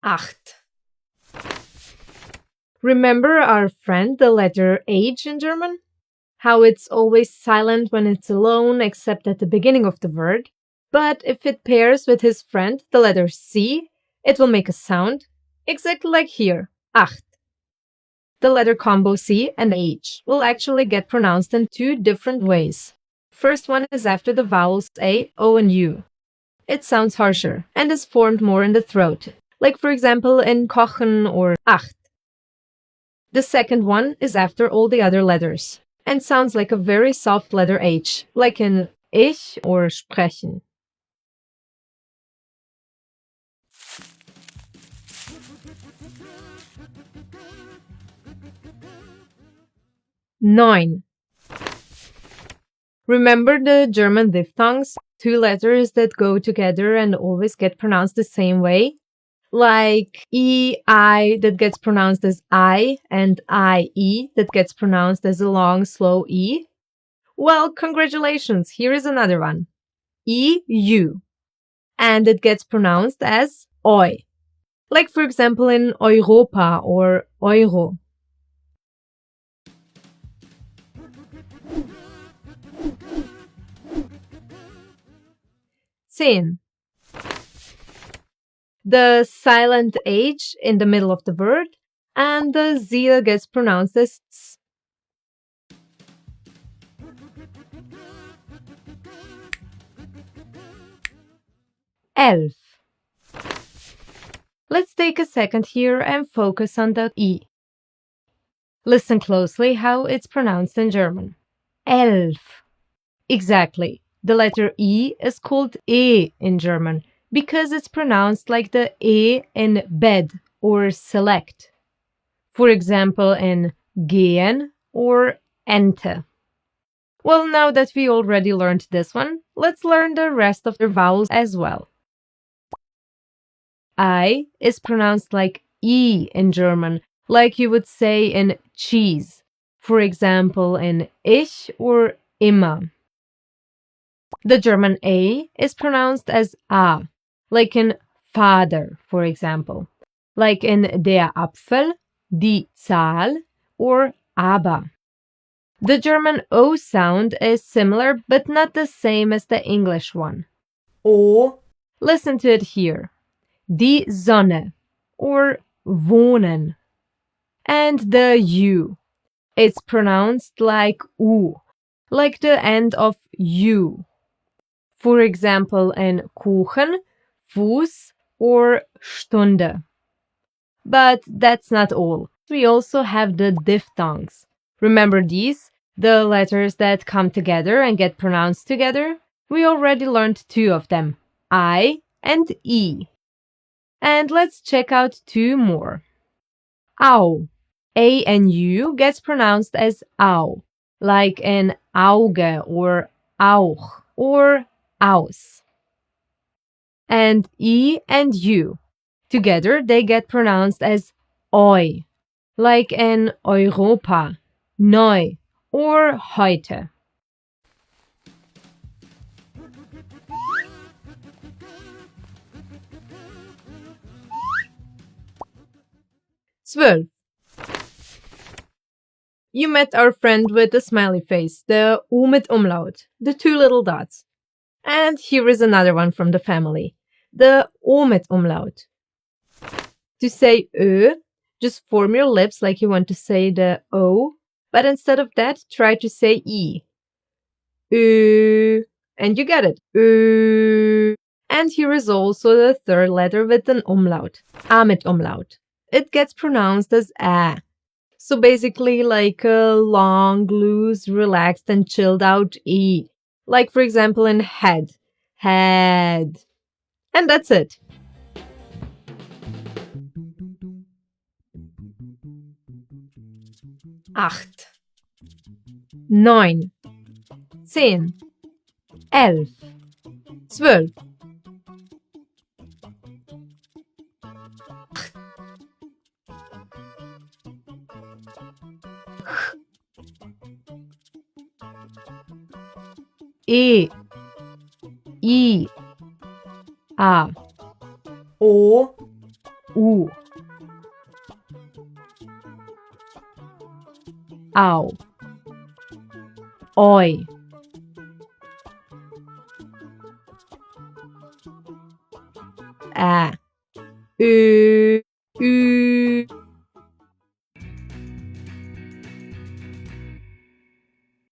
Acht. Remember our friend, the letter H in German? How it's always silent when it's alone, except at the beginning of the word. But if it pairs with his friend, the letter C, it will make a sound, exactly like here, acht. The letter combo C and H will actually get pronounced in two different ways. First one is after the vowels A, O, and U. It sounds harsher and is formed more in the throat, like for example in kochen or acht. The second one is after all the other letters and sounds like a very soft letter H, like in ich or sprechen. Nine. Remember the German diphthongs, two letters that go together and always get pronounced the same way? Like E-I that gets pronounced as I and I-E that gets pronounced as a long, slow E? Well, congratulations, here is another one. E-U. And it gets pronounced as Oi. Like for example in Europa or Euro. 10. The silent H in the middle of the word, and the Z gets pronounced as ts. 11. Let's take a second here and focus on the E. Listen closely how it's pronounced in German. Elf. Exactly. The letter E is called E in German because it's pronounced like the E in bed or select. For example, in gehen or ente. Well, now that we already learned this one, let's learn the rest of the vowels as well. I is pronounced like E in German, like you would say in cheese. For example, in ich or immer. The German A is pronounced as A, like in Vater, for example. Like in der Apfel, die Zahl, or aber. The German O sound is similar, but not the same as the English one. O. Listen to it here. Die Sonne, or wohnen. And the U. It's pronounced like U, like the end of U. For example, in Kuchen, Fuß, or Stunde. But that's not all. We also have the diphthongs. Remember these? The letters that come together and get pronounced together? We already learned two of them, I and E. And let's check out two more. Au. A and U gets pronounced as au, like in Auge or auch or aus. And E and U. Together they get pronounced as oi, like in Europa, neu, or heute. Zwölf. You met our friend with the smiley face, the U mit Umlaut, the two little dots. And here is another one from the family, the O mit Umlaut. To say Ö, just form your lips like you want to say the O, but instead of that, try to say E. Ö, and you get it. Ö. And here is also the third letter with an umlaut, A mit Umlaut. It gets pronounced as A. So basically like a long, loose, relaxed, and chilled out E. Like for example in head. Head. And that's it. 8, 9, 10, 11, 12. E, I, A, O, U, Au, Oi, Ä, Ö, Ü,